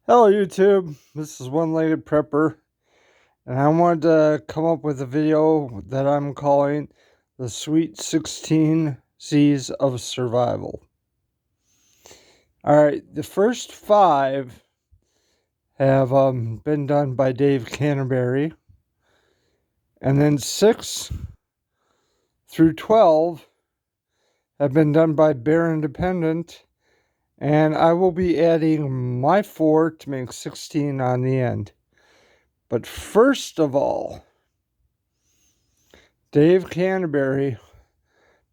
Hello YouTube, this is One-Legged Prepper, and I wanted to come up with a video that I'm calling the Sweet 16 C's of Survival. Alright, the first 5 have been done by Dave Canterbury, and then 6 through 12 have been done by Bear Independent, and I will be adding my 4 to make 16 on the end. But first of all, Dave Canterbury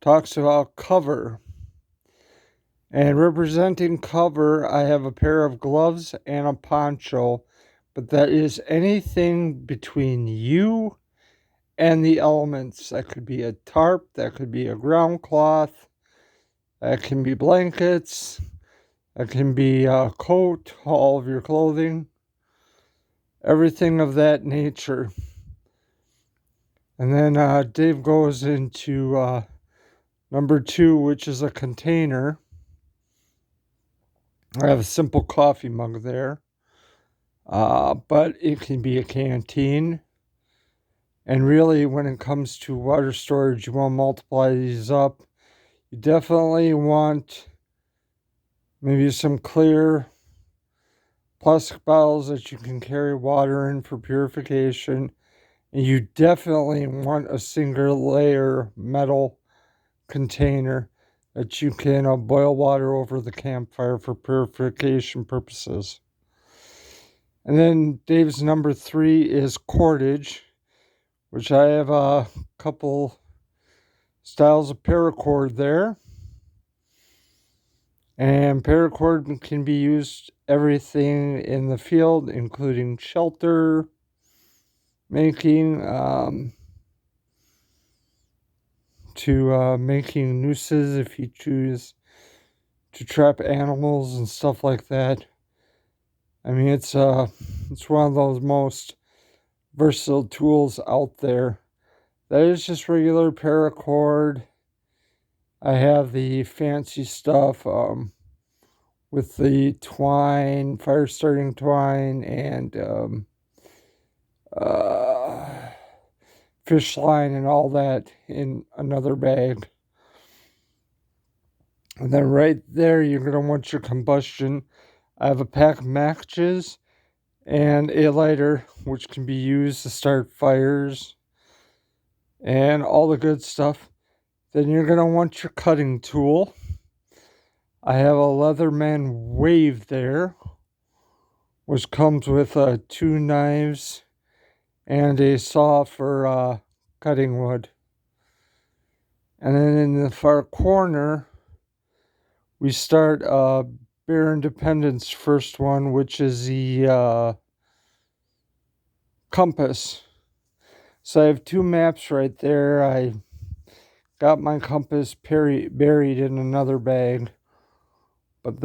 talks about cover. And representing cover, I have a pair of gloves and a poncho. But that is anything between you and the elements. That could be a tarp, that could be a ground cloth, that can be blankets, that can be a coat, all of your clothing, everything of that nature. And then Dave goes into number 2, which is a container. I have a simple coffee mug there. But it can be a canteen. And really, when it comes to water storage, you want to multiply these up. You definitely want maybe some clear plastic bottles that you can carry water in for purification. And you definitely want a single layer metal container that you can boil water over the campfire for purification purposes. And then Dave's number 3 is cordage, which I have a couple styles of paracord there. And paracord can be used everything in the field, including shelter making, to making nooses if you choose to trap animals and stuff like that. I mean, it's one of those most versatile tools out there. That is just regular paracord. I have the fancy stuff with the twine, fire starting twine, and fish line and all that in another bag. And then right there, you're going to want your combustion. I have a pack of matches and a lighter, which can be used to start fires and all the good stuff. Then you're going to want your cutting tool. I have a Leatherman Wave there, which comes with 2 knives and a saw for cutting wood. And then in the far corner, we start Bear Independent's first one, which is the compass. So I have 2 maps right there. I got my compass buried in another bag. But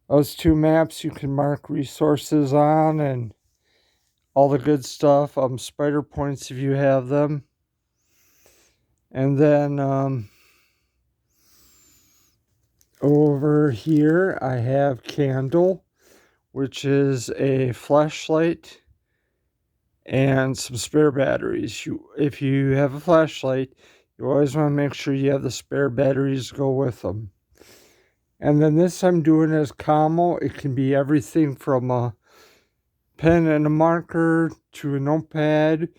those 2 maps you can mark resources on and all the good stuff. Spider points if you have them. And then over here I have candle, which is a flashlight and some spare batteries. If you have a flashlight, you always want to make sure you have the spare batteries to go with them. And then this I'm doing as camo. It can be everything from a pen and a marker to a notepad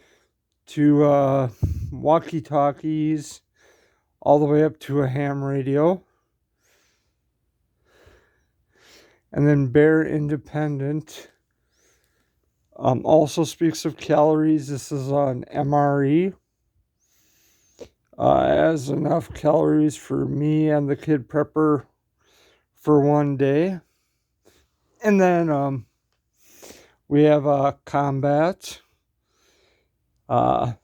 to walkie-talkies, all the way up to a ham radio. And then Bear Independent also speaks of calories. This is on MRE. It has enough calories for me and the kid prepper for one day. And then we have combat. So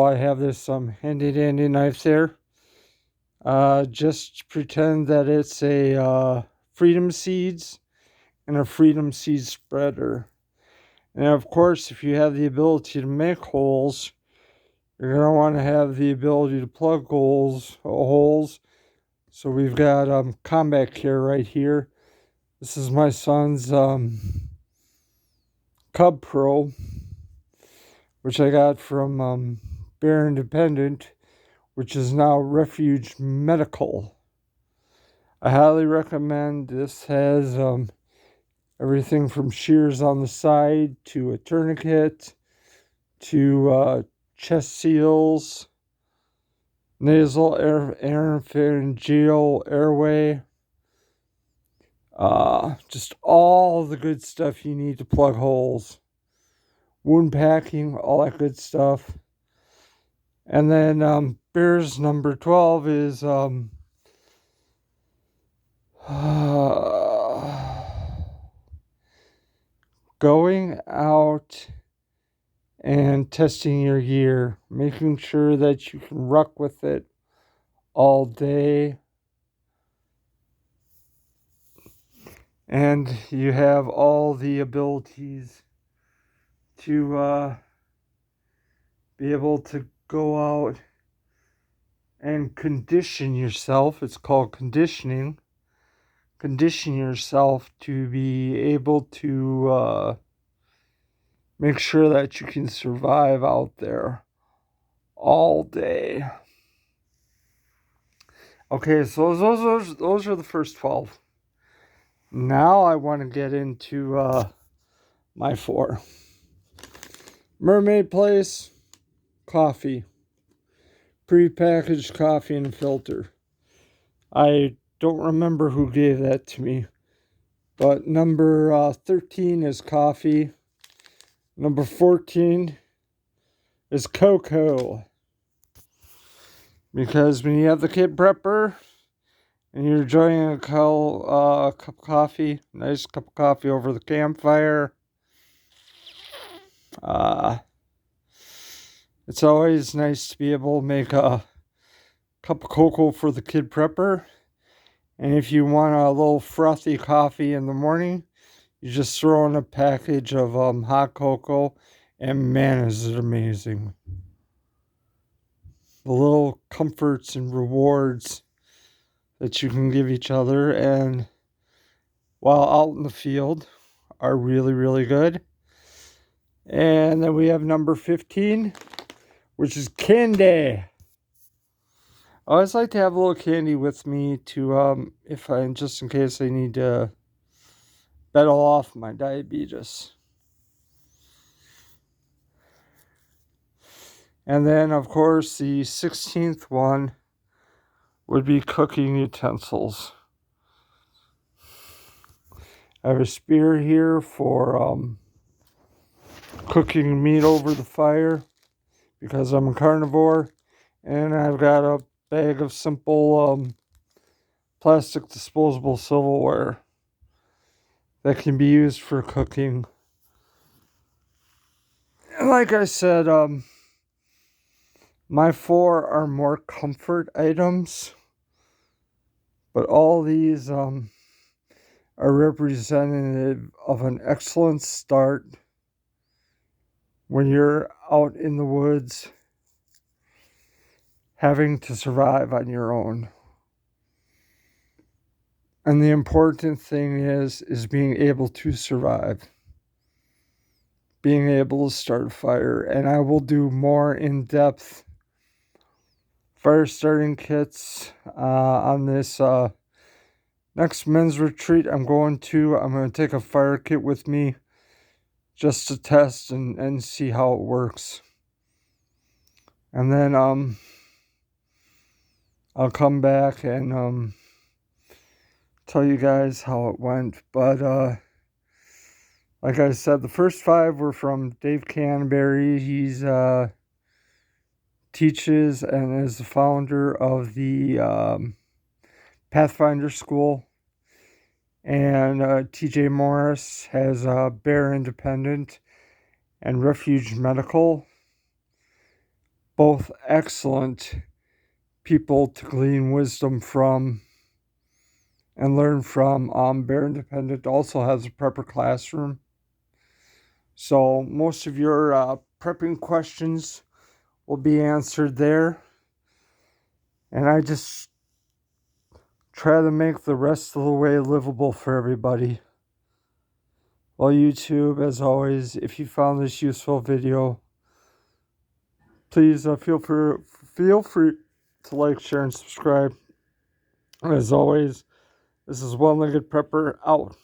I have this handy dandy knife there. Just pretend that it's a Freedom Seeds and a Freedom Seed spreader. And of course, if you have the ability to make holes, you're going to want to have the ability to plug holes. So we've got combat care right here. This is my son's Cub Pro, which I got from Bear Independent, which is now Refuge Medical. I highly recommend. This has everything from shears on the side to a tourniquet to chest seals, nasal pharyngeal airway, just all the good stuff you need to plug holes, wound packing, all that good stuff. And then Bear's number 12 is going out and testing your gear, making sure that you can ruck with it all day, and you have all the abilities to be able to go out and condition yourself. It's called conditioning. Condition yourself to be able to make sure that you can survive out there all day. Okay, so those are the first 12. Now I want to get into my 4. Mermaid Place, coffee. Pre-packaged coffee and filter. I don't remember who gave that to me. But number 13 is coffee. Number 14 is cocoa. Because when you have the kid prepper and you're enjoying a cup of coffee, nice cup of coffee over the campfire, it's always nice to be able to make a cup of cocoa for the kid prepper. And if you want a little frothy coffee in the morning, you just throw in a package of hot cocoa, and man, is it amazing. The little comforts and rewards that you can give each other and while out in the field are really, really good. And then we have number 15, which is candy. I always like to have a little candy with me to just in case I need to battle off my diabetes. And then, of course, the 16th one would be cooking utensils. I have a spear here for cooking meat over the fire because I'm a carnivore. And I've got a bag of simple plastic disposable silverware that can be used for cooking. And like I said, my 4 are more comfort items, but all these are representative of an excellent start when you're out in the woods having to survive on your own. And the important thing is being able to survive, being able to start a fire. And I will do more in-depth fire starting kits on this next men's retreat I'm going to take a fire kit with me just to test and see how it works. And then I'll come back and tell you guys how it went. But like I said, the first 5 were from Dave Canterbury. He's teaches and is the founder of the Pathfinder School. And TJ Morris has Bear Independent and Refuge Medical. Both excellent people to glean wisdom from and learn from. Bear Independent also has a prepper classroom. So most of your prepping questions will be answered there. And I just try to make the rest of the way livable for everybody. Well, YouTube, as always, if you found this useful video, please feel free to like, share, and subscribe. As always, this is One Legged Prepper out.